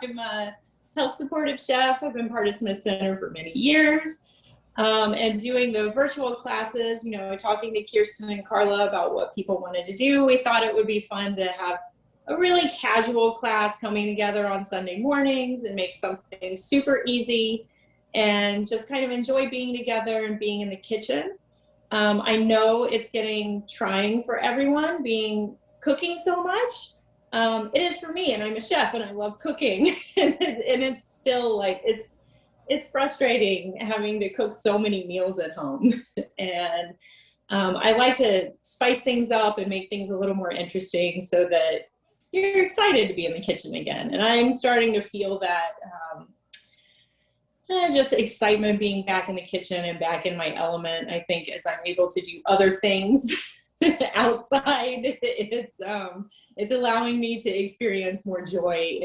I'm a health supportive chef. I've been part of Smith Center for many years. And doing the virtual classes, you know, talking to Kirsten and Carla about what people wanted to do. We thought it would be fun to have a really casual class coming together on Sunday mornings and make something super easy and just kind of enjoy being together and being in the kitchen. I know it's getting trying for everyone cooking so much. It is for me, and I'm a chef and I love cooking. and it's still like, it's frustrating having to cook so many meals at home. And I like to spice things up and make things a little more interesting so that you're excited to be in the kitchen again. And I'm starting to feel that just excitement being back in the kitchen and back in my element. I think as I'm able to do other things outside, it's allowing me to experience more joy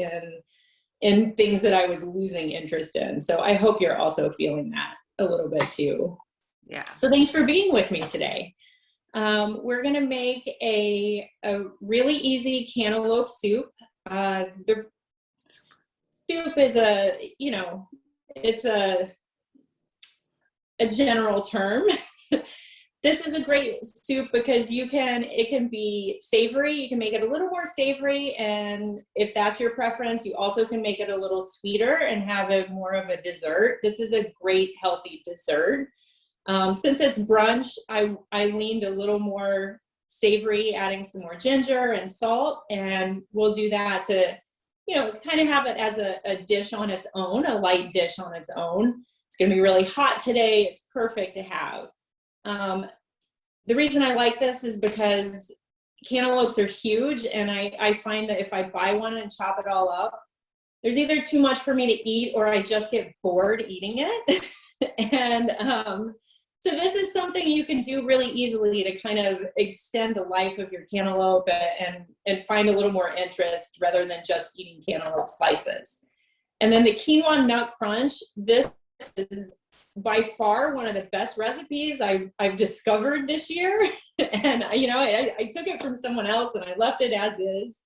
in things that I was losing interest in. So I hope you're also feeling that a little bit too. Yeah. So thanks for being with me today. We're gonna make a really easy cantaloupe soup. The soup is it's a general term. This is a great soup because it can be savory. You can make it a little more savory, and if that's your preference, you also can make it a little sweeter and have it more of a dessert. This is a great healthy dessert. Since it's brunch, I leaned a little more savory, adding some more ginger and salt, and we'll do that to, kind of have it as a dish on its own, a light dish on its own. It's gonna be really hot today. It's perfect to have. The reason I like this is because cantaloupes are huge, and I find that if I buy one and chop it all up, there's either too much for me to eat or I just get bored eating it. And so this is something you can do really easily to kind of extend the life of your cantaloupe and find a little more interest rather than just eating cantaloupe slices. And then the Quinoa Nut Crunch, this is by far one of the best recipes I've discovered this year. And I took it from someone else and I left it as is.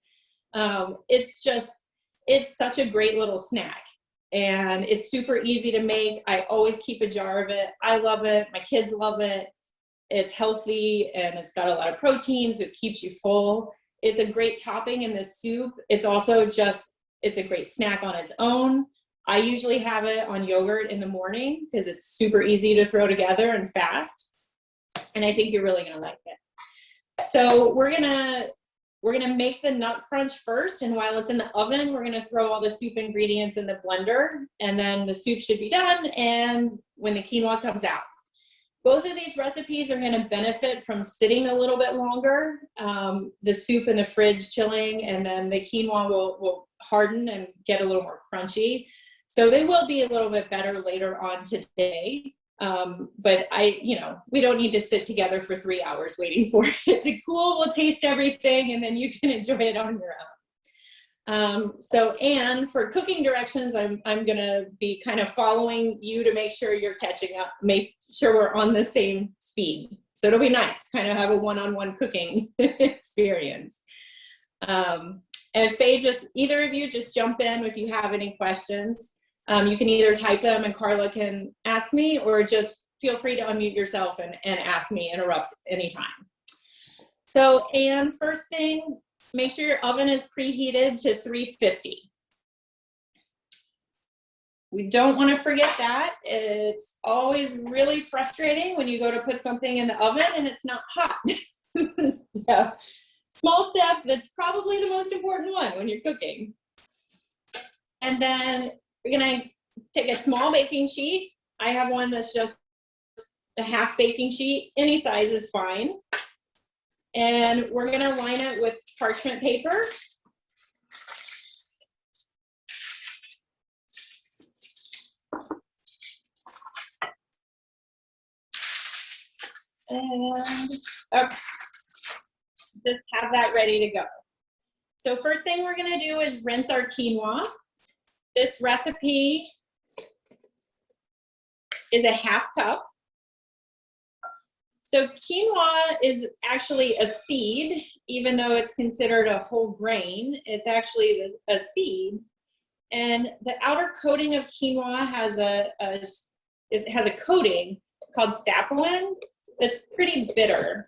It's such a great little snack, and it's super easy to make. I always keep a jar of it. I love it. My kids love it. It's healthy and it's got a lot of protein, so it keeps you full. It's a great topping in this soup. It's also it's a great snack on its own. I usually have it on yogurt in the morning because it's super easy to throw together and fast. And I think you're really gonna like it. So we're gonna make the nut crunch first, and while it's in the oven, we're gonna throw all the soup ingredients in the blender, and then the soup should be done and when the quinoa comes out. Both of these recipes are gonna benefit from sitting a little bit longer, the soup in the fridge chilling, and then the quinoa will harden and get a little more crunchy. So they will be a little bit better later on today. But we don't need to sit together for 3 hours waiting for it to cool. We'll taste everything and then you can enjoy it on your own. So Anne, for cooking directions, I'm gonna be kind of following you to make sure you're catching up, make sure we're on the same speed. So it'll be nice to kind of have a one-on-one cooking experience. And Faye, either of you just jump in if you have any questions. You can either type them and Carla can ask me, or just feel free to unmute yourself and ask me, interrupt anytime. So, and first thing, make sure your oven is preheated to 350. We don't want to forget that. It's always really frustrating when you go to put something in the oven and it's not hot. So, small step that's probably the most important one when you're cooking. And then we're gonna take a small baking sheet. I have one that's just a half baking sheet. Any size is fine. And we're gonna line it with parchment paper. And okay, just have that ready to go. So first thing we're gonna do is rinse our quinoa. This recipe is a half cup. So quinoa is actually a seed, even though it's considered a whole grain. It's actually a seed. And the outer coating of quinoa has it has a coating called saponin that's pretty bitter.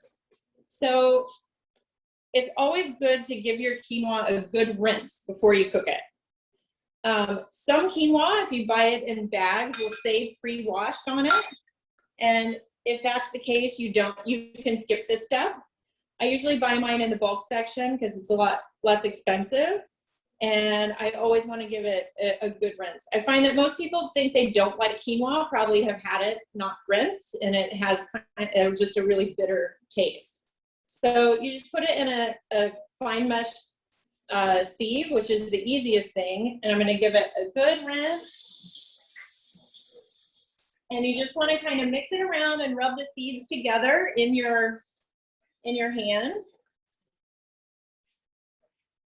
So it's always good to give your quinoa a good rinse before you cook it. Some quinoa, if you buy it in bags, will say pre-washed on it. And if that's the case, you can skip this step. I usually buy mine in the bulk section because it's a lot less expensive. And I always want to give it a good rinse. I find that most people think they don't like quinoa, probably have had it not rinsed, and it has kind of just a really bitter taste. So you just put it in a fine mesh sieve, which is the easiest thing, and I'm going to give it a good rinse. And you just want to kind of mix it around and rub the seeds together in your hand.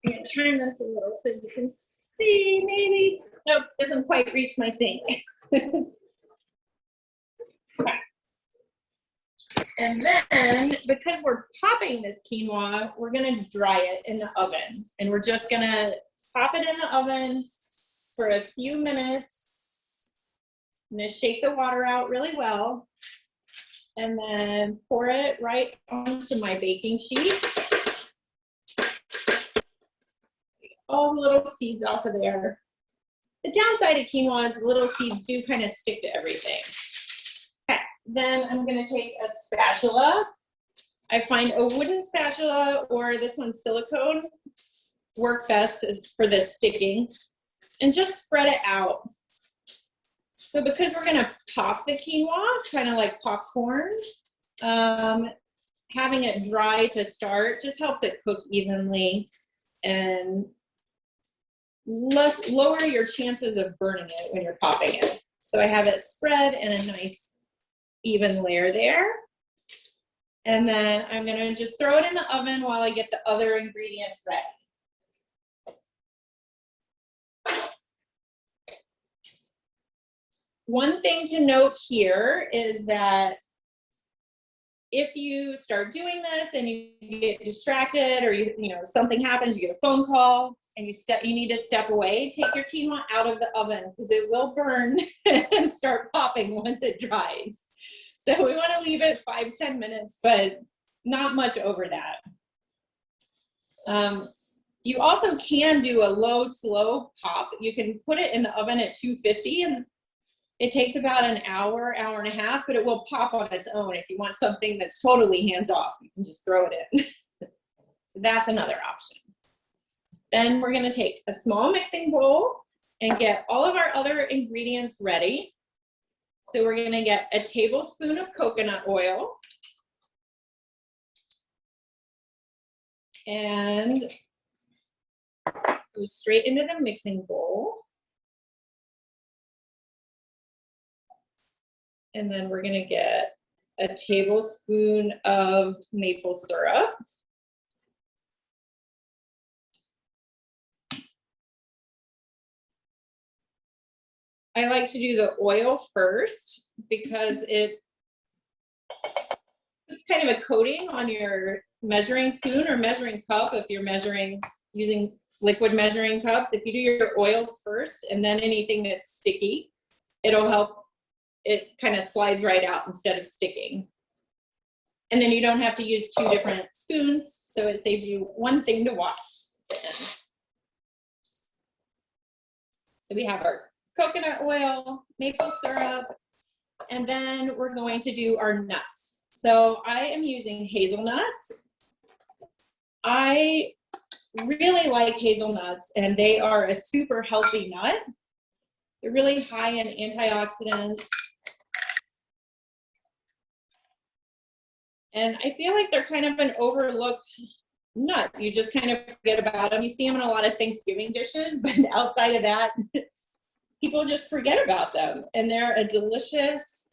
I'm going to turn this a little so you can see, maybe. Nope, doesn't quite reach my sink. Okay. And then, because we're popping this quinoa, we're going to dry it in the oven. And we're just going to pop it in the oven for a few minutes. I'm going to shake the water out really well. And then pour it right onto my baking sheet. All the little seeds off of there. The downside of quinoa is the little seeds do kind of stick to everything. Okay, then I'm going to take a spatula. I find a wooden spatula or this one's silicone work best for this sticking, and just spread it out. So because we're going to pop the quinoa, kind of like popcorn, having it dry to start just helps it cook evenly and lower your chances of burning it when you're popping it. So I have it spread in a nice even layer there. And then I'm going to just throw it in the oven while I get the other ingredients ready. One thing to note here is that if you start doing this and you get distracted, or something happens, you get a phone call and you need to step away, take your quinoa out of the oven because it will burn and start popping once it dries. So we want to leave it 5-10 minutes, but not much over that. You also can do a low, slow pop. You can put it in the oven at 250, and it takes about an hour, hour and a half, but it will pop on its own. If you want something that's totally hands-off, you can just throw it in. So that's another option. Then we're going to take a small mixing bowl and get all of our other ingredients ready. So we're going to get a tablespoon of coconut oil and go straight into the mixing bowl. And then we're going to get a tablespoon of maple syrup. I like to do the oil first because it's kind of a coating on your measuring spoon or measuring cup if you're measuring using liquid measuring cups. If you do your oils first and then anything that's sticky, it'll help. It kind of slides right out instead of sticking. And then you don't have to use 2 different spoons, so it saves you one thing to wash. So we have our coconut oil, maple syrup, and then we're going to do our nuts. So I am using hazelnuts. I really like hazelnuts, and they are a super healthy nut. They're really high in antioxidants. And I feel like they're kind of an overlooked nut. You just kind of forget about them. You see them in a lot of Thanksgiving dishes, but outside of that, people just forget about them. And they're a delicious,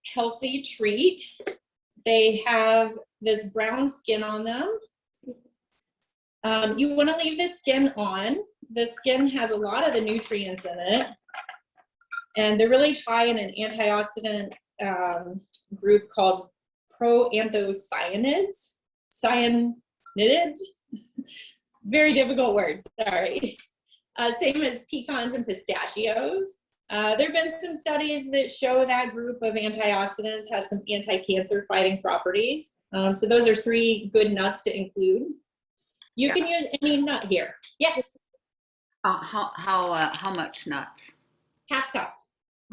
healthy treat. They have this brown skin on them. You want to leave the skin on. The skin has a lot of the nutrients in it. And they're really high in an antioxidant group called proanthocyanins. Cyanids. Very difficult words, sorry. Same as pecans and pistachios. There have been some studies that show that group of antioxidants has some anti-cancer fighting properties. So those are 3 good nuts to include. You can use any nut here. Yes. How much nuts? Half cup.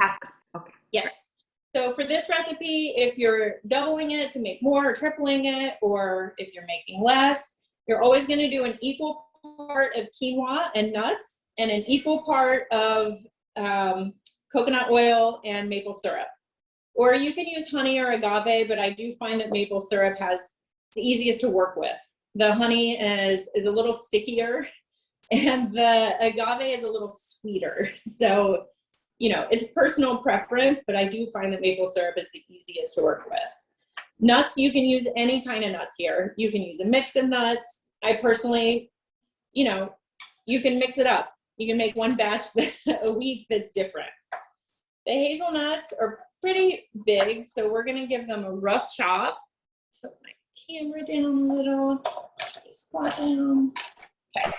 Half cup. Okay. Yes. So for this recipe, if you're doubling it to make more or tripling it, or if you're making less, you're always going to do an equal part of quinoa and nuts and an equal part of coconut oil and maple syrup. Or you can use honey or agave, but I do find that maple syrup has the easiest to work with. The honey is a little stickier and the agave is a little sweeter. So, you know, it's personal preference, but I do find that maple syrup is the easiest to work with. Nuts, you can use any kind of nuts here. You can use a mix of nuts. I personally, you know, you can mix it up. You can make one batch a week that's different. The hazelnuts are pretty big, so we're gonna give them a rough chop. Put my camera down a little, squat down. Okay.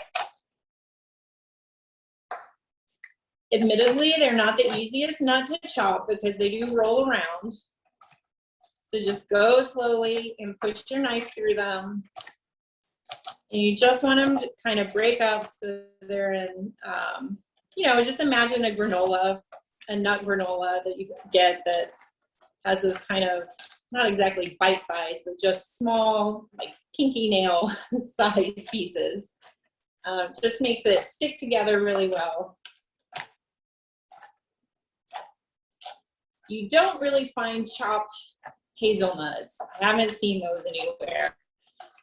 Admittedly, they're not the easiest nut to chop because they do roll around. So just go slowly and push your knife through them. And you just want them to kind of break up so they're in, you know, just imagine a granola, a nut granola that you get that has those kind of, not exactly bite size, but just small, like pinky nail size pieces. Just makes it stick together really well. You don't really find chopped hazelnuts. I haven't seen those anywhere.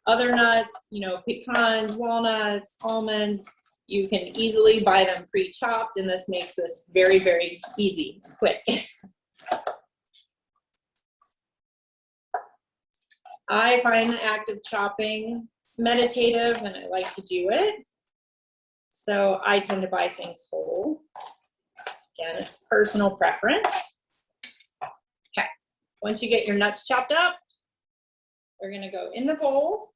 Other nuts, you know, pecans, walnuts, almonds, you can easily buy them pre-chopped, and this makes this very, very easy, quick. I find the act of chopping meditative, and I like to do it. So I tend to buy things whole. Again, it's personal preference. Okay, once you get your nuts chopped up, we're gonna go in the bowl.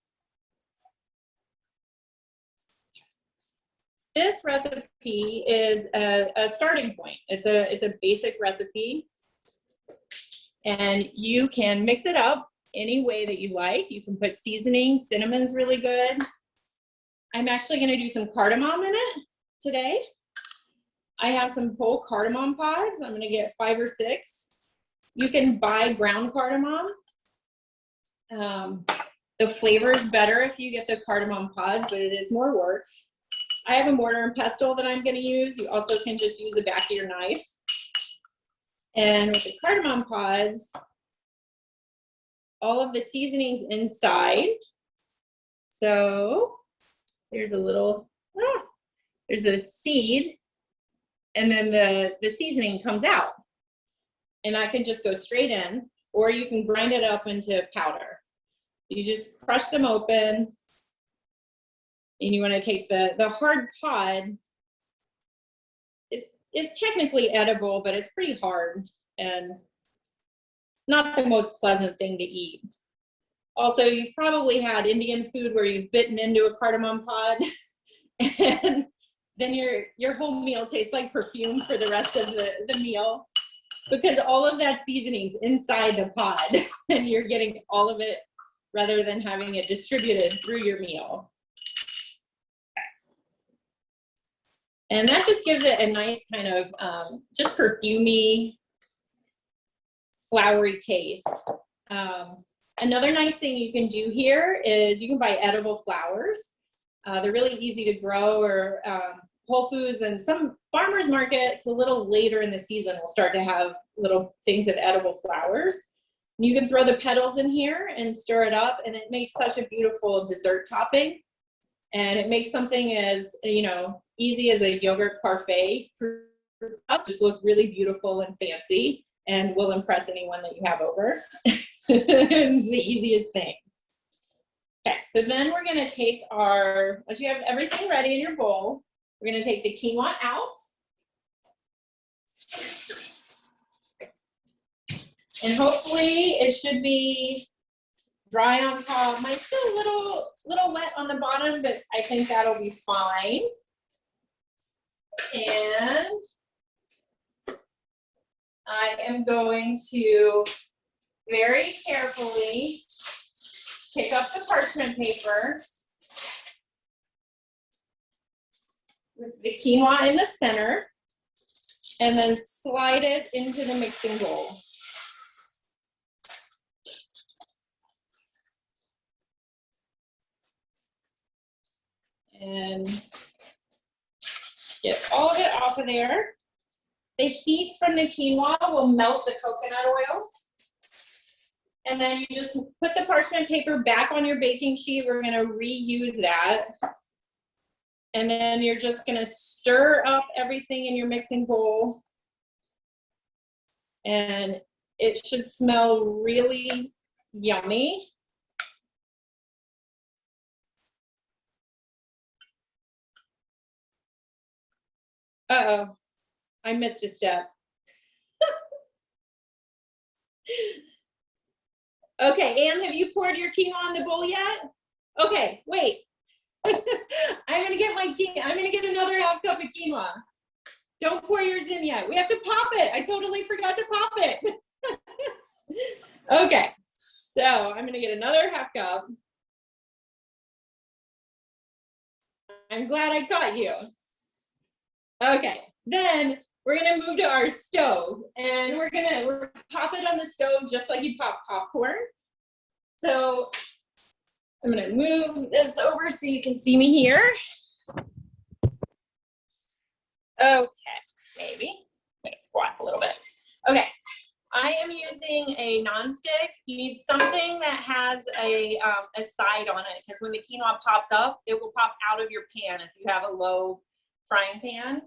This recipe is a starting point. It's a basic recipe, and you can mix it up any way that you like. You can put seasonings. Cinnamon's really good. I'm actually going to do some cardamom in it today. I have some whole cardamom pods. I'm going to get 5 or 6. You can buy ground cardamom. The flavor is better if you get the cardamom pods, but it is more work. I have a mortar and pestle that I'm going to use. You also can just use the back of your knife. And with the cardamom pods, all of the seasonings inside. So there's a little, there's a seed, and then the seasoning comes out. And that can just go straight in, or you can grind it up into powder. You just crush them open. And you want to take the hard pod, is technically edible, but it's pretty hard and not the most pleasant thing to eat. Also, you've probably had Indian food where you've bitten into a cardamom pod and then your whole meal tastes like perfume for the rest of the meal, because all of that seasoning's inside the pod and you're getting all of it rather than having it distributed through your meal. And that just gives it a nice kind of just perfumey, flowery taste. Another nice thing you can do here is you can buy edible flowers. They're really easy to grow, or Whole Foods and some farmers markets a little later in the season will start to have little things of edible flowers. You can throw the petals in here and stir it up, and it makes such a beautiful dessert topping. And it makes something as, you know, easy as a yogurt parfait just look really beautiful and fancy, and will impress anyone that you have over. It's the easiest thing. Okay, so then we're going to take our, once you have everything ready in your bowl, we're going to take the quinoa out. And hopefully it should be dry on top. Might feel a little wet on the bottom, but I think that'll be fine. I am going to very carefully pick up the parchment paper with the quinoa in the center and then slide it into the mixing bowl. And get all of it off of there. The heat from the quinoa will melt the coconut oil. And then you just put the parchment paper back on your baking sheet. We're gonna reuse that. And then you're just gonna stir up everything in your mixing bowl. And it should smell really yummy. Uh-oh, I missed a step. Okay, Anne, have you poured your quinoa in the bowl yet? Okay, wait. I'm gonna get another half cup of quinoa. Don't pour yours in yet. We have to pop it. I totally forgot to pop it. Okay, so I'm gonna get another half cup. I'm glad I caught you. Okay, then we're gonna move to our stove, and we're gonna pop it on the stove just like you pop popcorn. So I'm gonna move this over so you can see me here. Okay, maybe. I'm gonna squat a little bit. Okay, I am using a nonstick. You need something that has a side on it, because when the quinoa pops up, it will pop out of your pan if you have a low frying pan.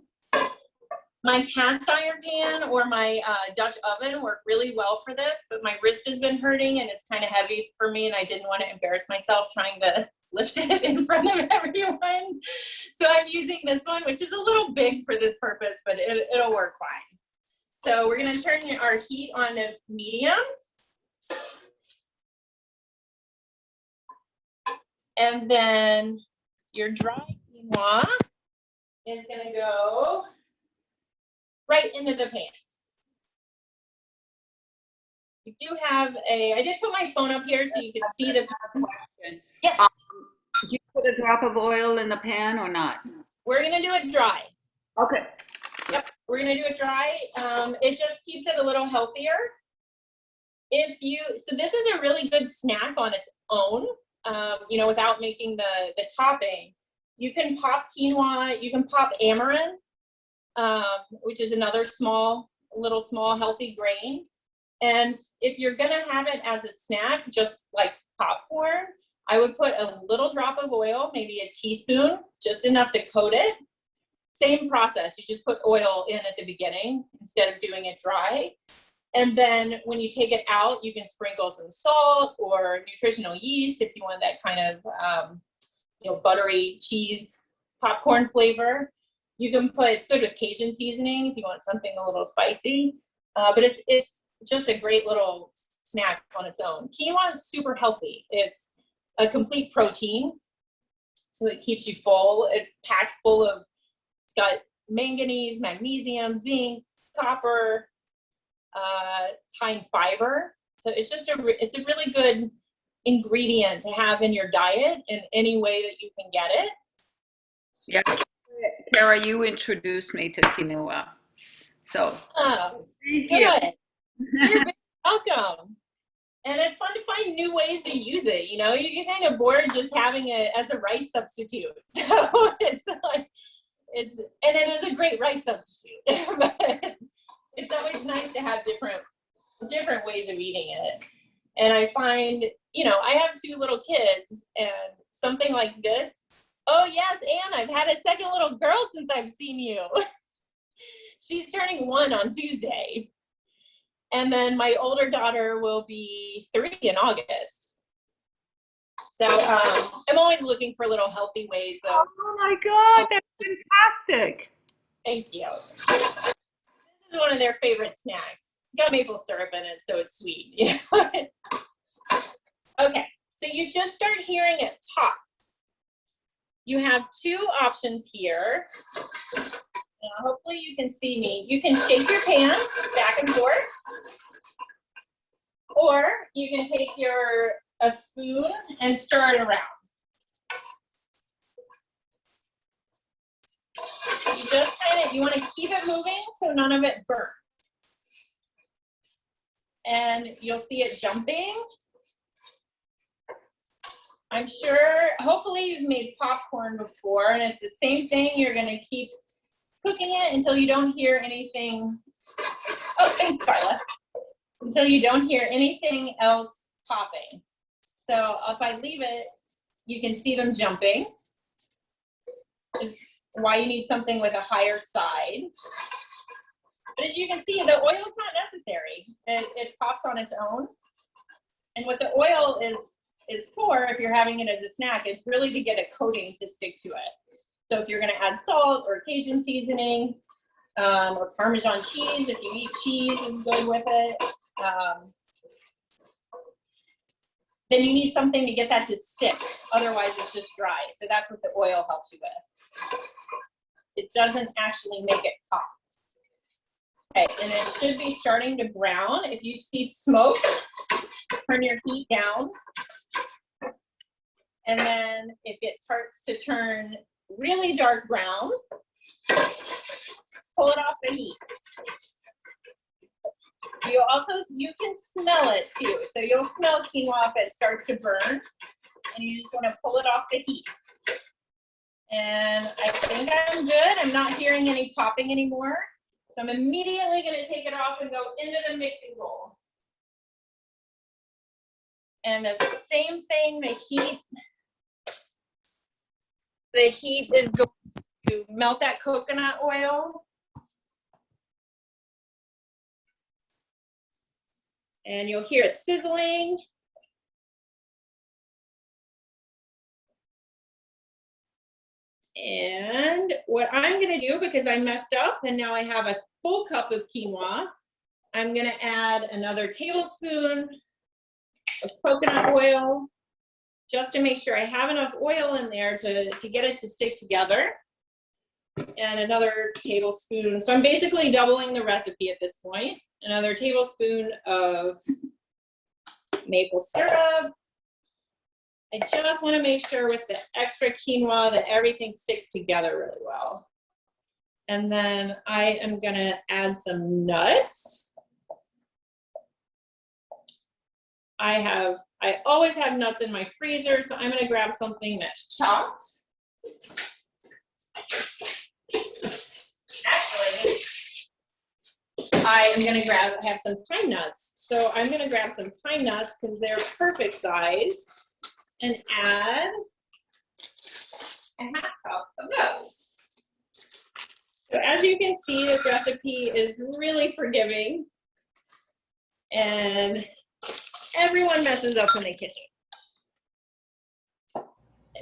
My cast iron pan or my Dutch oven work really well for this, but my wrist has been hurting and it's kind of heavy for me, and I didn't want to embarrass myself trying to lift it in front of everyone. So I'm using this one, which is a little big for this purpose, but it'll work fine. So we're gonna turn our heat on to medium. And then your dry quinoa is gonna go right into the pan. You do have I did put my phone up here so you can see the question. Yes. Did you put a drop of oil in the pan or not? We're gonna do it dry. Okay. Yep, we're gonna do it dry. It just keeps it a little healthier. So this is a really good snack on its own, you know, without making the topping. You can pop quinoa, you can pop amaranth, which is another small healthy grain. And if you're gonna have it as a snack, just like popcorn, I would put a little drop of oil, maybe a teaspoon, just enough to coat it. Same process, you just put oil in at the beginning instead of doing it dry. And then when you take it out, you can sprinkle some salt or nutritional yeast if you want that kind of you know, buttery cheese popcorn flavor. You can it's good with Cajun seasoning if you want something a little spicy. But it's just a great little snack on its own. Quinoa is super healthy. It's a complete protein, so it keeps you full. It's packed full of, it's got manganese, magnesium, zinc, copper, it's high in fiber. So it's just it's a really good ingredient to have in your diet in any way that you can get it. Yeah, Kara, you introduced me to quinoa. So, Oh, thank good. you. You're very welcome. And it's fun to find new ways to use it. You know, you get kind of bored just having it as a rice substitute. So it's like, and it is a great rice substitute. But it's always nice to have different ways of eating it. And I find, you know, I have 2 little kids, and something like this. Oh yes, Anne, I've had a second little girl since I've seen you. She's turning 1 on Tuesday. And then my older daughter will be 3 in August. So I'm always looking for little healthy ways of. Oh my God, that's fantastic. Thank you. This is one of their favorite snacks. It's got maple syrup in it, so it's sweet. You know? Okay, so you should start hearing it pop. You have 2 options here. Now, hopefully you can see me. You can shake your pan back and forth, or you can take a spoon and stir it around. You just you want to keep it moving so none of it burns. And you'll see it jumping. I'm sure, hopefully you've made popcorn before, and it's the same thing. You're gonna keep cooking it until you don't hear anything. Oh, thanks, Carla. Until you don't hear anything else popping. So if I leave it, you can see them jumping. Which is why you need something with a higher side. But as you can see, the oil is not necessary. It pops on its own. And what the oil is for, if you're having it as a snack, it's really to get a coating to stick to it. So if you're gonna add salt or Cajun seasoning, or Parmesan cheese, if you eat cheese is good with it, then you need something to get that to stick. Otherwise it's just dry. So that's what the oil helps you with. It doesn't actually make it pop. Okay, and it should be starting to brown. If you see smoke, turn your heat down. And then if it starts to turn really dark brown, pull it off the heat. You can smell it too. So you'll smell quinoa if it starts to burn, and you just want to pull it off the heat. And I think I'm good. I'm not hearing any popping anymore. So I'm immediately going to take it off and go into the mixing bowl. And the same thing, the heat is going to melt that coconut oil. And you'll hear it sizzling. And what I'm gonna do, because I messed up and now I have a full cup of quinoa, I'm gonna add another tablespoon of coconut oil, just to make sure I have enough oil in there to get it to stick together. And another tablespoon, so I'm basically doubling the recipe at this point. Another tablespoon of maple syrup. I just want to make sure with the extra quinoa that everything sticks together really well. And then I am going to add some nuts. I always have nuts in my freezer, so I'm going to grab something that's chopped. Actually, I have some pine nuts. So I'm going to grab some pine nuts because they're perfect size, and add a half cup of those. So as you can see, this recipe is really forgiving, and everyone messes up in the kitchen.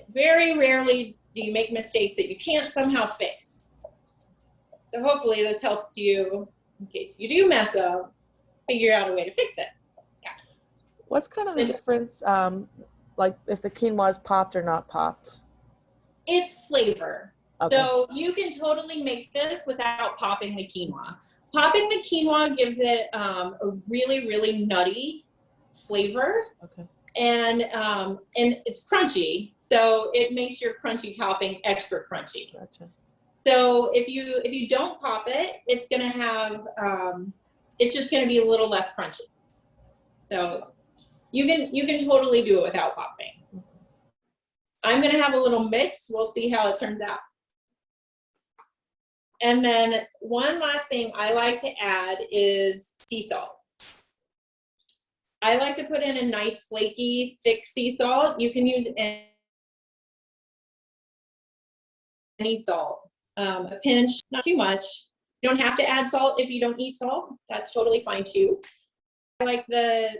Very rarely do you make mistakes that you can't somehow fix. So hopefully this helped you, in case you do mess up, figure out a way to fix it. Yeah. What's kind of the difference, like if the quinoa is popped or not popped? It's flavor. Okay. So you can totally make this without popping the quinoa. Popping the quinoa gives it a really, really nutty flavor. Okay. And it's crunchy, so it makes your crunchy topping extra crunchy. Gotcha. So if you don't pop it, it's gonna have it's just gonna be a little less crunchy. So you can totally do it without popping. I'm gonna have a little mix. We'll see how it turns out. And then one last thing I like to add is sea salt. I like to put in a nice flaky, thick sea salt. You can use any salt, a pinch, not too much. You don't have to add salt if you don't eat salt. That's totally fine too. I like the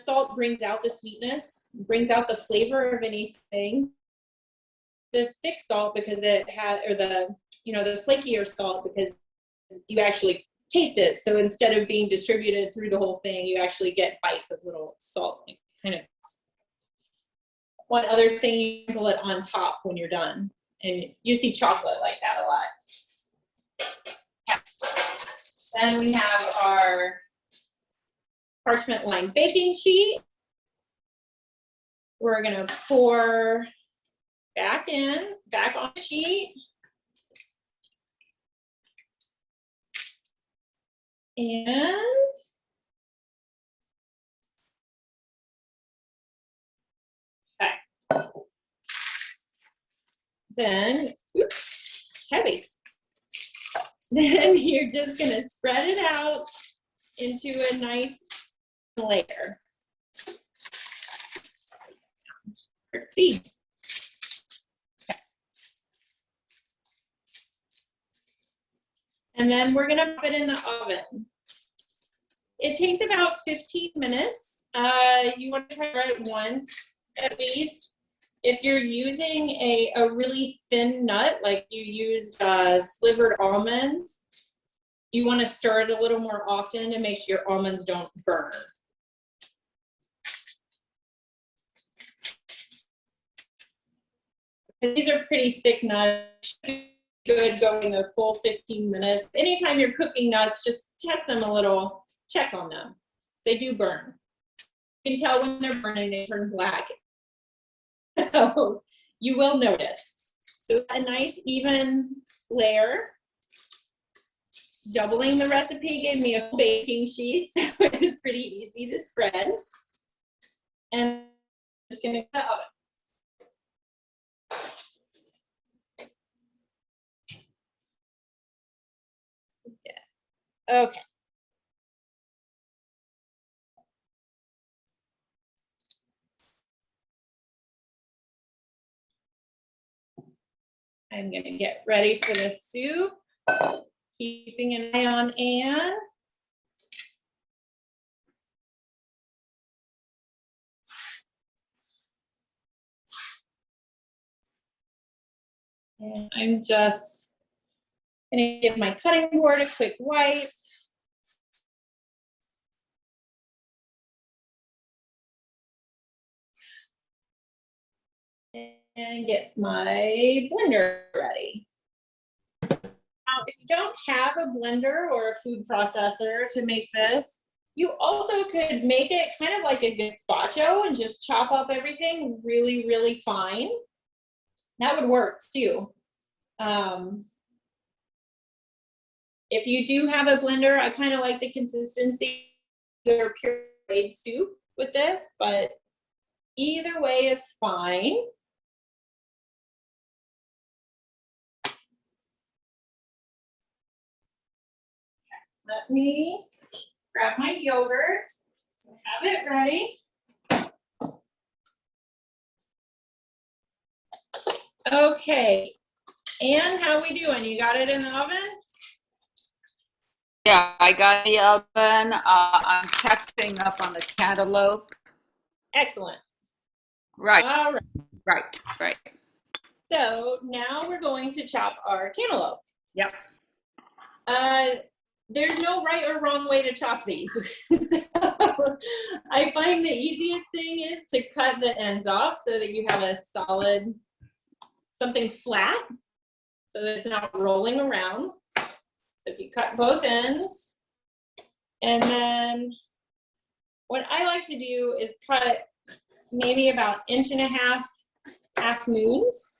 salt brings out the sweetness, brings out the flavor of anything. The thick salt, because it had, or the flakier salt, because you actually taste it. So instead of being distributed through the whole thing, you actually get bites of little salt. Kind of. One other thing, you sprinkle it on top when you're done. And you see chocolate like that a lot. Then we have our parchment lined baking sheet. We're gonna pour back on the sheet. And okay. Then, oops, heavy. Then you're just gonna spread it out into a nice layer. See. Okay. And then we're gonna put it in the oven. It takes about 15 minutes. You want to try it once at least. If you're using a really thin nut, like you used slivered almonds, you want to stir it a little more often to make sure your almonds don't burn. These are pretty thick nuts. Good going the full 15 minutes. Anytime you're cooking nuts, just test them a little, check on them. They do burn. You can tell when they're burning, they turn black. So you will notice. So a nice even layer. Doubling the recipe gave me a baking sheet, so it was pretty easy to spread. And I'm just gonna cut out. Okay. I'm gonna get ready for the soup. Keeping an eye on Anne. And I'm just gonna give my cutting board a quick wipe. And get my blender ready. Now, if you don't have a blender or a food processor to make this, you also could make it kind of like a gazpacho and just chop up everything really, really fine. That would work too. If you do have a blender, I kind of like the consistency of their pureed soup with this, but either way is fine. Let me grab my yogurt. I have it ready. Okay, Anne, how we doing? You got it in the oven? Yeah, I got the oven. I'm catching up on the cantaloupe. Excellent. Right, All right. right. So now we're going to chop our cantaloupe. Yep. There's no right or wrong way to chop these. So I find the easiest thing is to cut the ends off so that you have a solid, something flat, so that it's not rolling around. So if you cut both ends, and then what I like to do is cut maybe about 1.5 inch half moons.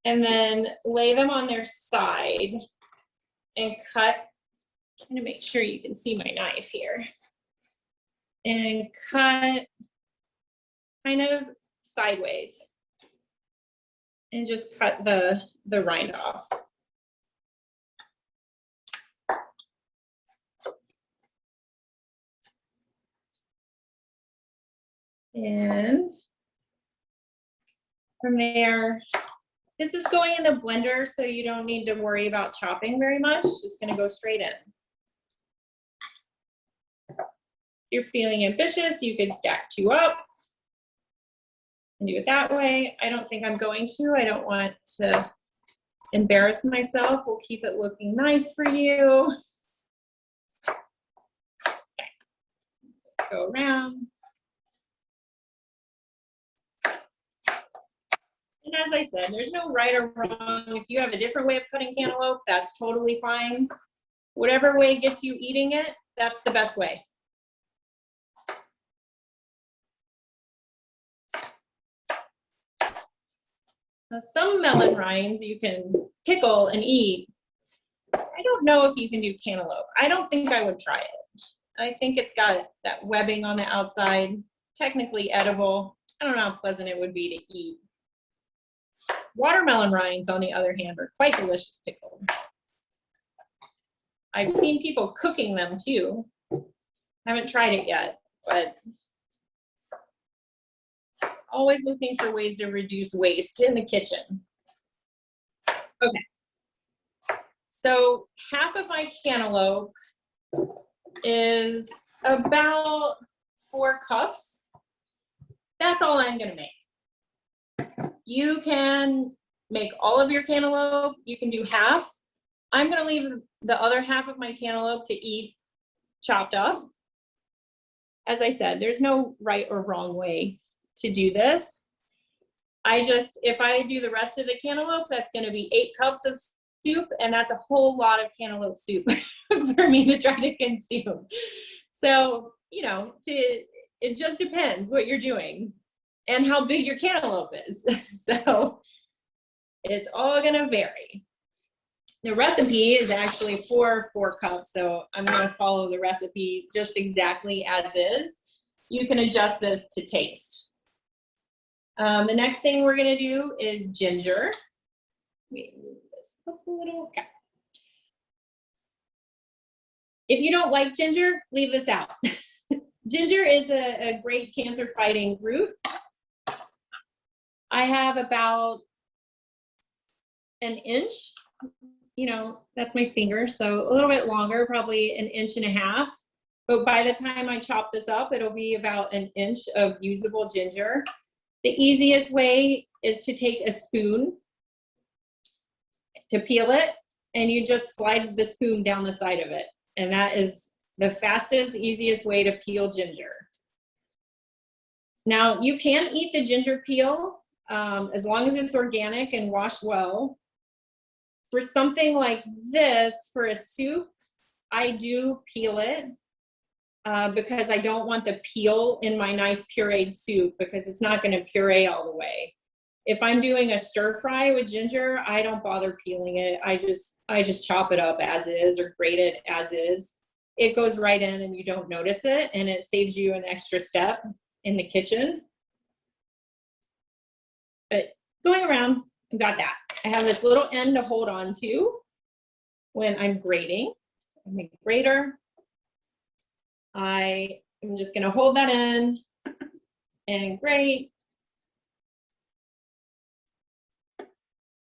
And then lay them on their side and cut. I'm gonna make sure you can see my knife here. And cut kind of sideways. And just cut the rind off. And from there, this is going in the blender, so you don't need to worry about chopping very much. It's just gonna go straight in. If you're feeling ambitious, you could stack 2 up and do it that way. I don't think I'm going to. I don't want to embarrass myself. We'll keep it looking nice for you. Okay. Go around. And as I said, there's no right or wrong. If you have a different way of cutting cantaloupe, that's totally fine. Whatever way gets you eating it, that's the best way. Now, some melon rinds you can pickle and eat. I don't know if you can do cantaloupe. I don't think I would try it. I think it's got that webbing on the outside, technically edible. I don't know how pleasant it would be to eat. Watermelon rinds, on the other hand, are quite delicious pickled. I've seen people cooking them too. Haven't tried it yet, but always looking for ways to reduce waste in the kitchen. Okay, so half of my cantaloupe is about 4 cups. That's all I'm gonna make. You can make all of your cantaloupe. You can do half. I'm gonna leave the other half of my cantaloupe to eat chopped up. As I said, there's no right or wrong way to do this. If I do the rest of the cantaloupe, that's gonna be 8 cups of soup, and that's a whole lot of cantaloupe soup for me to try to consume. So, you know, it just depends what you're doing and how big your cantaloupe is. So it's all gonna vary. The recipe is actually for 4 cups, so I'm gonna follow the recipe just exactly as is. You can adjust this to taste. The next thing we're gonna do is ginger. Let me move this up a little. Okay. If you don't like ginger, leave this out. Ginger is a great cancer-fighting root. I have about an inch, you know, that's my finger, so a little bit longer, probably an inch and a half. But by the time I chop this up, it'll be about an inch of usable ginger. The easiest way is to take a spoon to peel it, and you just slide the spoon down the side of it. And that is the fastest, easiest way to peel ginger. Now, you can eat the ginger peel as long as it's organic and washed well. For something like this, for a soup, I do peel it because I don't want the peel in my nice pureed soup, because it's not going to puree all the way. If I'm doing a stir fry with ginger, I don't bother peeling it. I just chop it up as is or grate it as is. It goes right in and you don't notice it, and it saves you an extra step in the kitchen. But going around, I've got that. I have this little end to hold on to when I'm grating. I make a grater. I am just gonna hold that in and grate.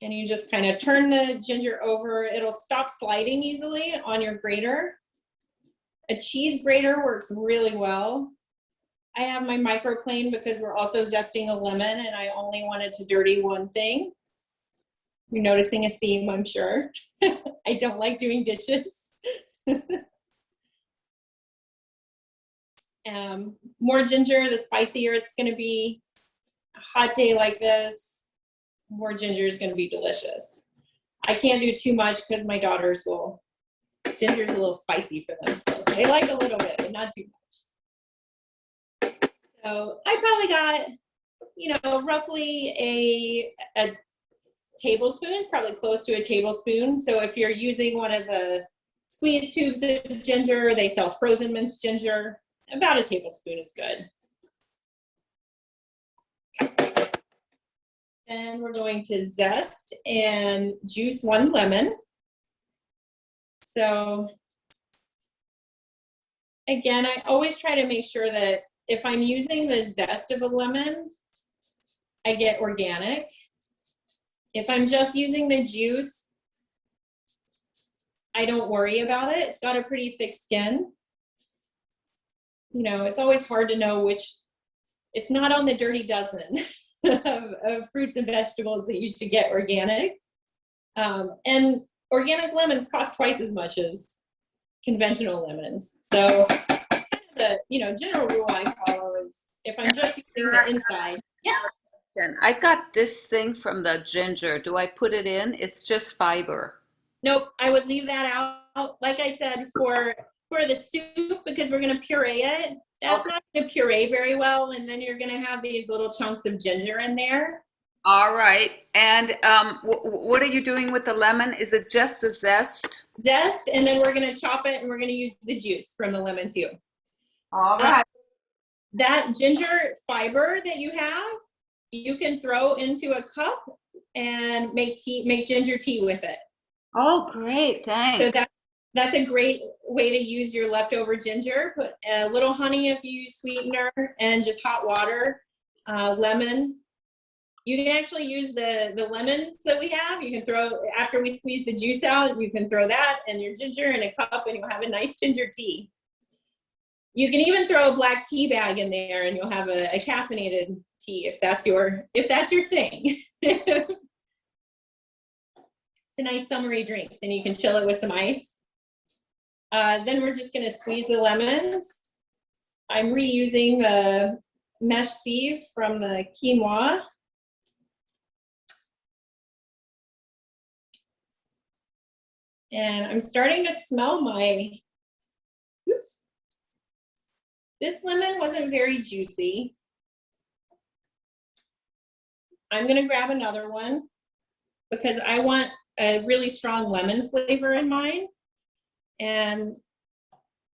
And you just kind of turn the ginger over. It'll stop sliding easily on your grater. A cheese grater works really well. I have my microplane because we're also zesting a lemon, and I only wanted to dirty one thing. You're noticing a theme, I'm sure. I don't like doing dishes. More ginger, the spicier it's gonna be. A hot day like this, more ginger is going to be delicious. I can't do too much because my daughters will. Ginger's a little spicy for them still. They like a little bit, but not too much. So I probably got, you know, roughly a tablespoon. It's probably close to a tablespoon. So if you're using one of the squeeze tubes of ginger, they sell frozen minced ginger. About a tablespoon is good. And we're going to zest and juice 1 lemon. So again, I always try to make sure that if I'm using the zest of a lemon, I get organic. If I'm just using the juice, I don't worry about it. It's got a pretty thick skin. You know, it's always hard to know which, it's not on the dirty dozen. of fruits and vegetables that you should get organic. And organic lemons cost twice as much as conventional lemons. So kind of the, you know, general rule I follow is if I'm just using the inside. Yes. And I got this thing from the ginger. Do I put it in? It's just fiber. Nope, I would leave that out. Like I said, for the soup, because we're gonna puree it, that's Okay. not gonna puree very well, and then you're gonna have these little chunks of ginger in there. All right. And what are you doing with the lemon? Is it just the zest? Zest, and then we're gonna chop it and we're gonna use the juice from the lemon too. All Uh, right. that ginger fiber that you have, you can throw into a cup and make ginger tea with it. Oh, great. So Thanks. that's a great way to use your leftover ginger. Put a little honey if you use sweetener, and just hot water, lemon. You can actually use the lemons that we have. You can throw, after we squeeze the juice out, you can throw that and your ginger in a cup and you'll have a nice ginger tea. You can even throw a black tea bag in there and you'll have a caffeinated tea if that's your thing. It's a nice summery drink. Then you can chill it with some ice. Then we're just gonna squeeze the lemons. I'm reusing the mesh sieve from the quinoa. And I'm starting to smell my, oops. This lemon wasn't very juicy. I'm gonna grab another one because I want a really strong lemon flavor in mine. And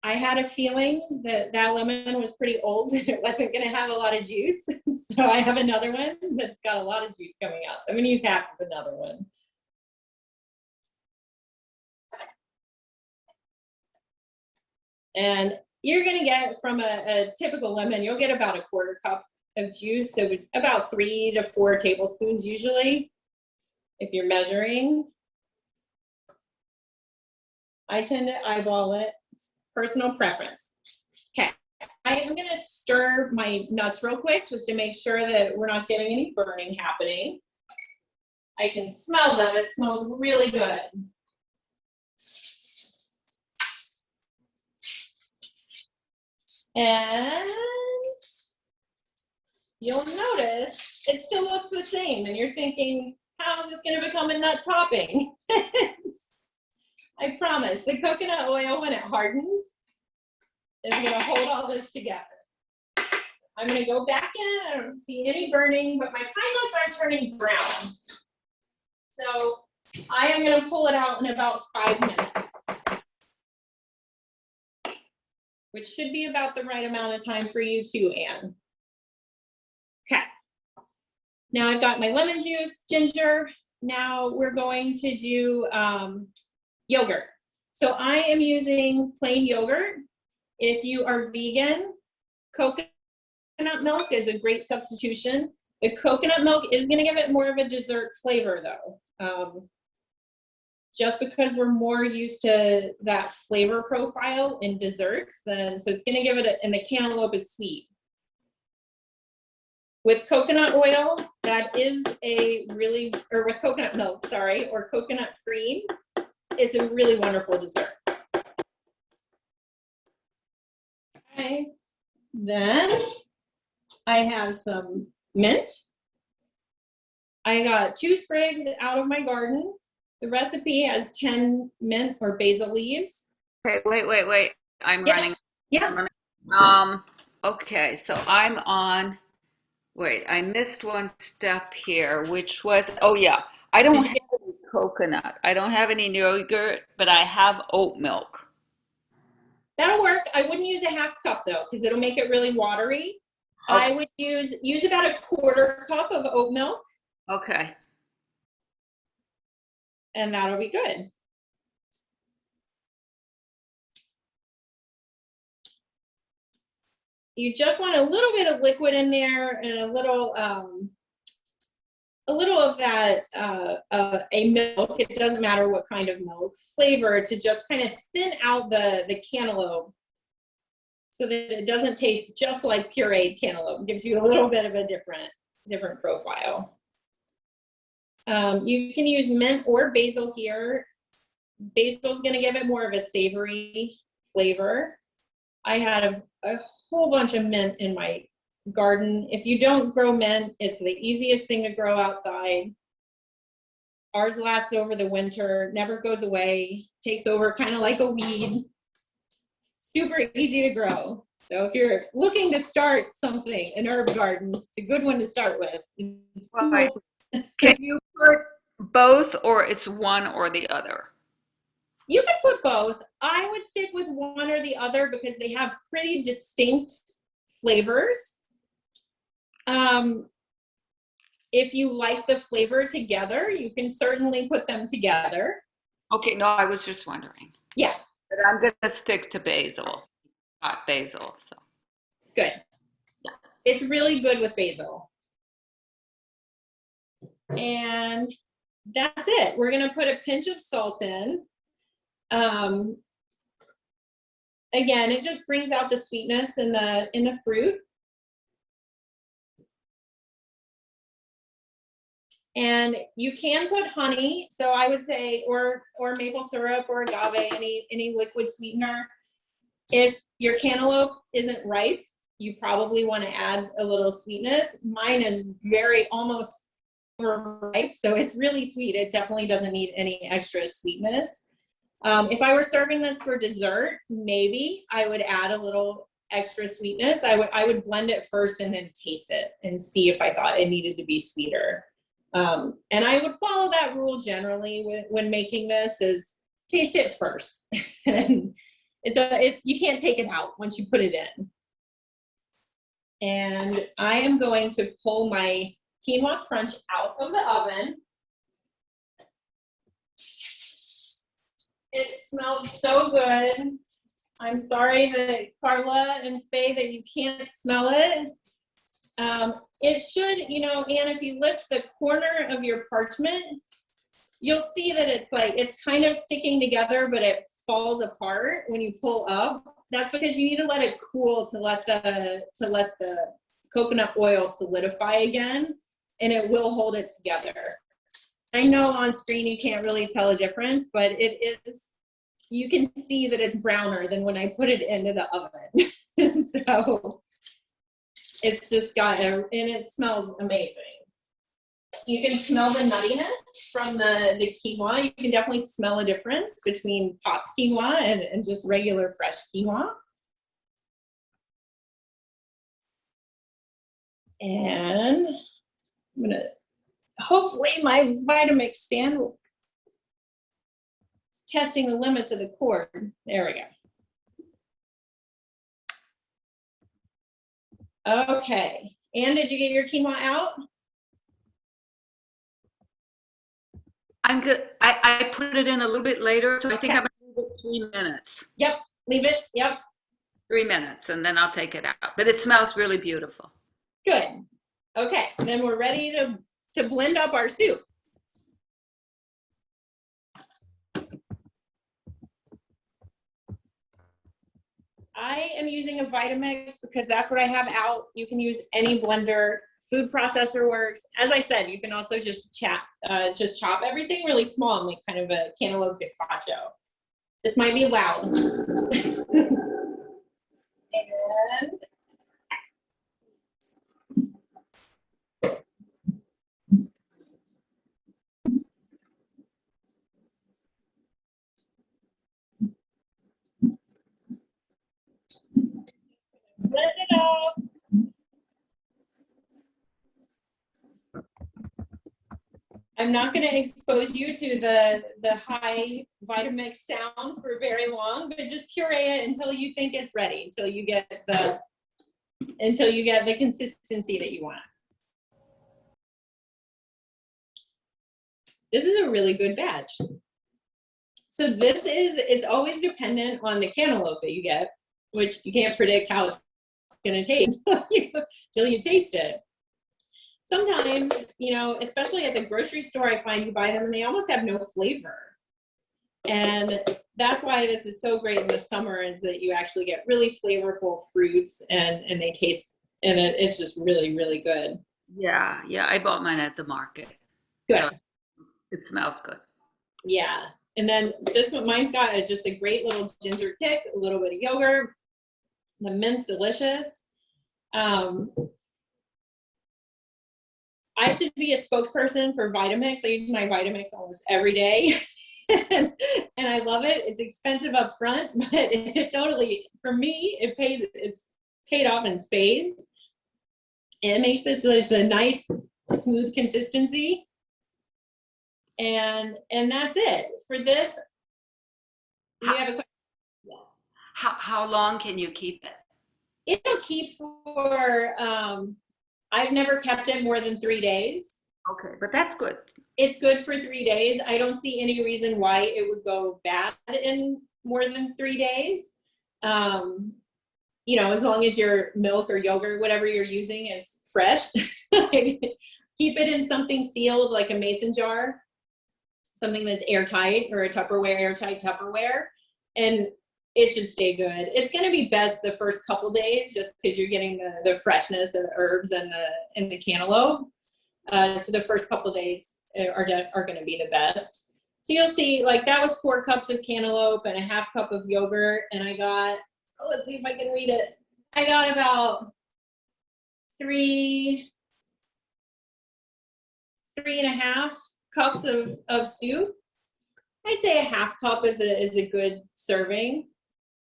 I had a feeling that that lemon was pretty old and it wasn't gonna have a lot of juice. So I have another one that's got a lot of juice coming out. So I'm gonna use half of another one. And you're gonna get from a typical lemon, you'll get about a quarter cup of juice. So about 3 to 4 tablespoons usually, if you're measuring. I tend to eyeball it, it's personal preference. Okay, I am gonna stir my nuts real quick just to make sure that we're not getting any burning happening. I can smell them, it smells really good. And you'll notice it still looks the same and you're thinking, how is this gonna become a nut topping? I promise, the coconut oil, when it hardens, is gonna hold all this together. I'm gonna go back in, I don't see any burning, but my pine nuts are turning brown. So I am gonna pull it out in about 5 minutes, which should be about the right amount of time for you too, Anne. Okay, now I've got my lemon juice, ginger. Now we're going to do yogurt. So I am using plain yogurt. If you are vegan, coconut milk is a great substitution. The coconut milk is gonna give it more of a dessert flavor though. Just because we're more used to that flavor profile in desserts, then so it's gonna give it and the cantaloupe is sweet. With coconut oil, that is or with coconut milk, sorry, or coconut cream, it's a really wonderful dessert. Okay, then I have some mint. I got 2 sprigs out of my garden. The recipe has 10 mint or basil leaves. Okay, wait. I'm running. Yeah. Okay, so I'm on, wait, I missed one step here, which was, oh yeah, I don't have any coconut. I don't have any yogurt, but I have oat milk. That'll work. I wouldn't use a half cup though, because it'll make it really watery. Okay. I would use about a quarter cup of oat milk. Okay. And that'll be good. You just want a little bit of liquid in there and a little of that a milk. It doesn't matter what kind of milk flavor to just kind of thin out the cantaloupe so that it doesn't taste just like pureed cantaloupe. It gives you a little bit of a different profile. You can use mint or basil here. Basil is going to give it more of a savory flavor. I had a whole bunch of mint in my garden. If you don't grow mint, it's the easiest thing to grow outside. Ours lasts over the winter, never goes away, takes over kind of like a weed. Super easy to grow. So if you're looking to start something, an herb garden, it's a good one to start with. It's cool. Right. Can you put both, or it's one or the other? You can put both. I would stick with one or the other because they have pretty distinct flavors. If you like the flavor together, you can certainly put them together. Okay, no, I was just wondering. Yeah. But I'm going to stick to basil, hot basil. So. Good. Yeah. It's really good with basil. And that's it. We're going to put a pinch of salt in. Again, it just brings out the sweetness in the fruit. And you can put honey, so I would say, or maple syrup or agave, any liquid sweetener. If your cantaloupe isn't ripe, you probably want to add a little sweetness. Mine is almost ripe, so it's really sweet. It definitely doesn't need any extra sweetness. If I were serving this for dessert, maybe I would add a little extra sweetness. I would blend it first and then taste it and see if I thought it needed to be sweeter. And I would follow that rule generally when making this, is taste it first. And you can't take it out once you put it in. And I am going to pull my quinoa crunch out of the oven. It smells so good. I'm sorry that Carla and Faye that you can't smell it. It should, Anne, if you lift the corner of your parchment, you'll see that it's kind of sticking together, but it falls apart when you pull up. That's because you need to let it cool to let the coconut oil solidify again, and it will hold it together. I know on screen you can't really tell a difference, but you can see that it's browner than when I put it into the oven. So it's just and it smells amazing. You can smell the nuttiness from the quinoa. You can definitely smell a difference between popped quinoa and just regular fresh quinoa. And I'm gonna, hopefully my Vitamix stand will, it's testing the limits of the cord. There we go. Okay, Anne, did you get your quinoa out? I'm good. I put it in a little bit later, so I think I'm going to leave it 3 minutes. Yep, leave it, yep. 3 minutes, and then I'll take it out. But it smells really beautiful. Good. Okay, then we're ready to blend up our soup. I am using a Vitamix because that's what I have out. You can use any blender. Food processor works. As I said, you can also just chop everything really small and make kind of a cantaloupe gazpacho. This might be loud. And blend it up. I'm not going to expose you to the high Vitamix sound for very long, but just puree it until you think it's ready, until you get the consistency that you want. This is a really good batch. So it's always dependent on the cantaloupe that you get, which you can't predict how it's going to taste till you taste it. Sometimes, especially at the grocery store, I find you buy them and they almost have no flavor. And that's why this is so great in the summer, is that you actually get really flavorful fruits and they taste, and it's just really, really good. Yeah, I bought mine at the market. Good. So it smells good. Yeah. And then this one, mine's got just a great little ginger kick, a little bit of yogurt. The mint's delicious. Um, I should be a spokesperson for Vitamix. I use my Vitamix almost every day. and I love it. It's expensive up front, but it totally, for me, it's paid off in spades. And it makes this just a nice, smooth consistency. And that's it. For this, you have a question? How long can you keep it? It'll keep for, I've never kept it more than 3 days. Okay, but that's good. It's good for 3 days. I don't see any reason why it would go bad in more than 3 days. You know, as long as your milk or yogurt, whatever you're using, is fresh. Keep it in something sealed, like a mason jar, something that's airtight, or a Tupperware, airtight Tupperware, and it should stay good. It's going to be best the first couple days, just because you're getting the freshness of the herbs and the cantaloupe. So the first couple days are going to be the best. So you'll see, like, that was 4 cups of cantaloupe and a half cup of yogurt, and I got, let's see if I can read it. I got about 3.5 cups of soup. I'd say a half cup is a good serving.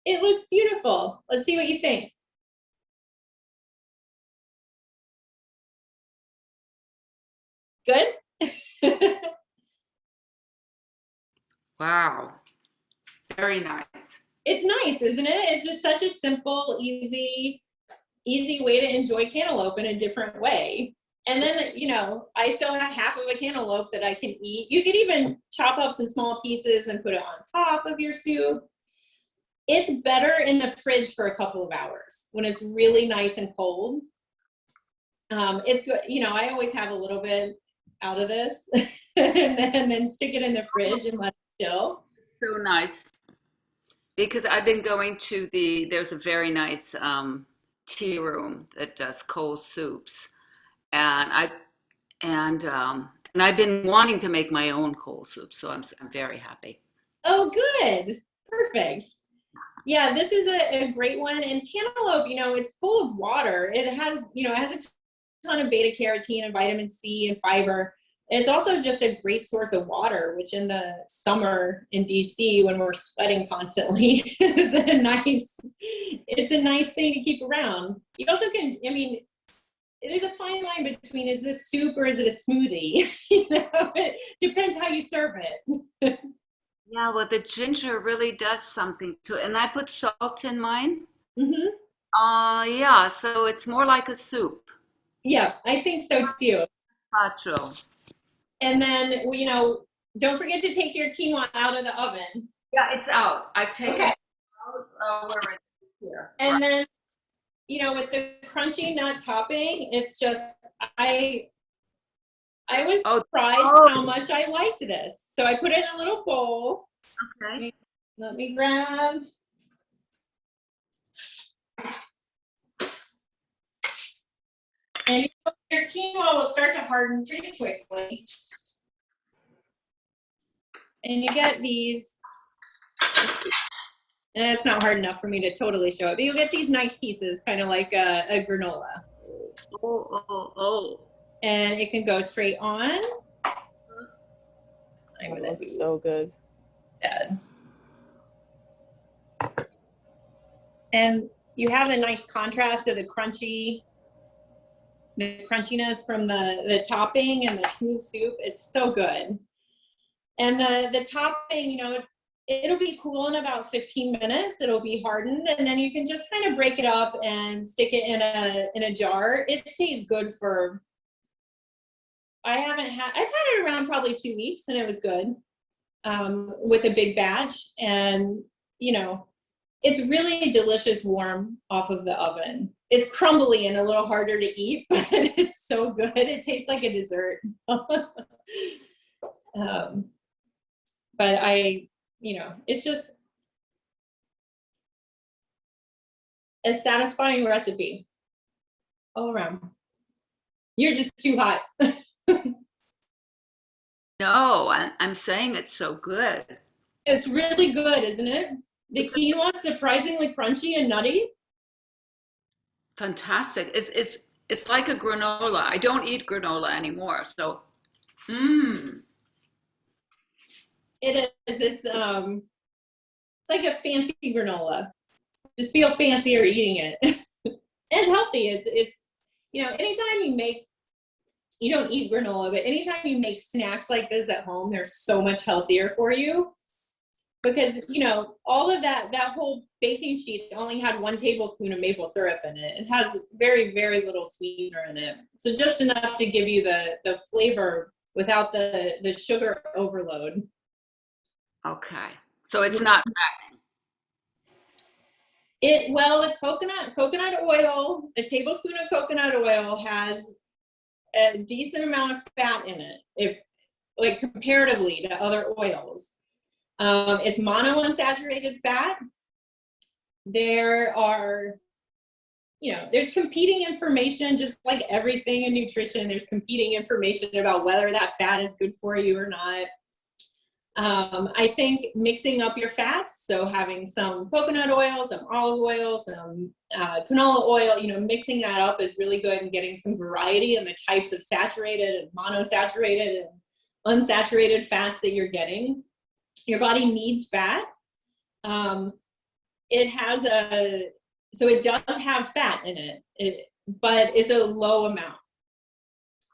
It looks beautiful. Let's see what you think. Good? Wow. Very nice. It's nice, isn't it? It's just such a simple, easy way to enjoy cantaloupe in a different way. And then, you know, I still have half of a cantaloupe that I can eat. You could even chop up some small pieces and put it on top of your soup. It's better in the fridge for a couple of hours when it's really nice and cold. It's good. You know, I always have a little bit out of this and then stick it in the fridge and let it chill. So nice. Because I've been going to there's a very nice tea room that does cold soups. And I've been wanting to make my own cold soup, so I'm very happy. Oh, good. Perfect. Yeah, this is a great one. And cantaloupe, you know, it's full of water. It has a ton of beta carotene and vitamin C and fiber. And it's also just a great source of water, which in the summer in DC, when we're sweating constantly, is it's a nice thing to keep around. You also can, I mean, there's a fine line between, is this soup or is it a smoothie? You know, it depends how you serve it. Yeah, well, the ginger really does something to it. And I put salt in mine. Mm-hmm. Yeah, so it's more like a soup. Yeah, I think so too. Gotcha. And then, you know, don't forget to take your quinoa out of the oven. Yeah, it's out. I've taken it out. Where is it? Here. And then, you know, with the crunchy nut topping, it's just, I was surprised how much I liked this. So I put it in a little bowl. Okay. Let me grab. And your quinoa will start to harden pretty quickly. And you get these, and it's not hard enough for me to totally show it, but you'll get these nice pieces, kind of like a granola. Oh. And it can go straight on. I'm gonna looks so good. Instead. And you have a nice contrast of the crunchiness from the topping and the smooth soup. It's so good. And the topping, you know, it'll be cool in about 15 minutes. It'll be hardened, and then you can just kind of break it up and stick it in a jar. It stays good for, I've had it around probably 2 weeks, and it was good with a big batch. And, you know, it's really delicious warm off of the oven. It's crumbly and a little harder to eat, but it's so good. It tastes like a dessert. But you know, it's just a satisfying recipe all around. You're just too hot. No, I'm saying it's so good. It's really good, isn't it? The quinoa is surprisingly crunchy and nutty. Fantastic. It's like a granola. I don't eat granola anymore, so mm. It is. It's like a fancy granola. Just feel fancier eating it. It's healthy. It's anytime you make, you don't eat granola, but anytime you make snacks like this at home, they're so much healthier for you. Because, all of that whole baking sheet only had 1 tablespoon of maple syrup in it. It has very, very little sweetener in it. So just enough to give you the flavor without the sugar overload. Okay. So it's not The coconut oil, a tablespoon of coconut oil has a decent amount of fat in it, if like comparatively to other oils. It's monounsaturated fat. There are, there's competing information, just like everything in nutrition. There's competing information about whether that fat is good for you or not. I think mixing up your fats, so having some coconut oil, some olive oil, some canola oil, mixing that up is really good, and getting some variety in the types of saturated and monosaturated and unsaturated fats that you're getting. Your body needs fat. It does have fat in it, but it's a low amount.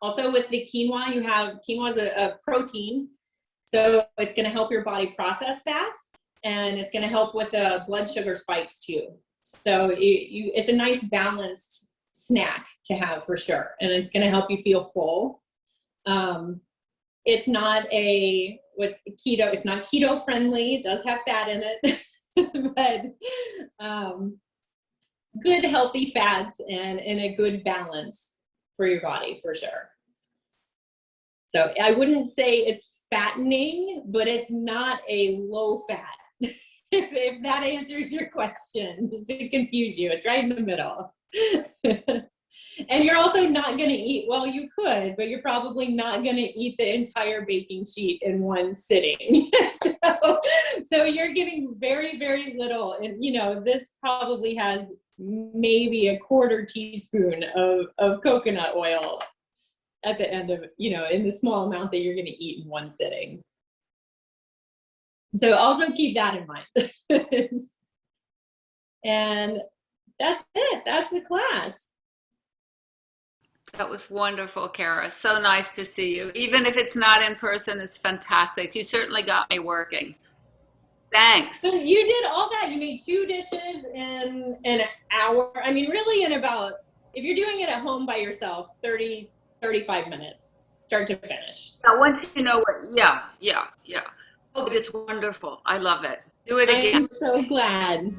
Also with the quinoa, quinoa is a protein. So it's going to help your body process fats, and it's going to help with the blood sugar spikes too. So it's a nice balanced snack to have for sure. And it's going to help you feel full. It's not keto. It's not keto friendly. It does have fat in it, but good healthy fats and in a good balance for your body for sure. So I wouldn't say it's fattening, but it's not a low fat. if that answers your question, just to confuse you, it's right in the middle. And you're also not going to eat, well, you could, but you're probably not going to eat the entire baking sheet in one sitting. So you're getting very, very little. And, this probably has maybe a 1/4 teaspoon of coconut oil at the end of, in the small amount that you're going to eat in one sitting. So also keep that in mind. And that's it. That's the class. That was wonderful, Kara. So nice to see you. Even if it's not in person, it's fantastic. You certainly got me working. Thanks. So you did all that. You made 2 dishes in an hour. I mean, really in about, if you're doing it at home by yourself, 35 minutes, start to finish. Now, once you know what, yeah. Oh, it is wonderful. I love it. Do it again. I'm so glad.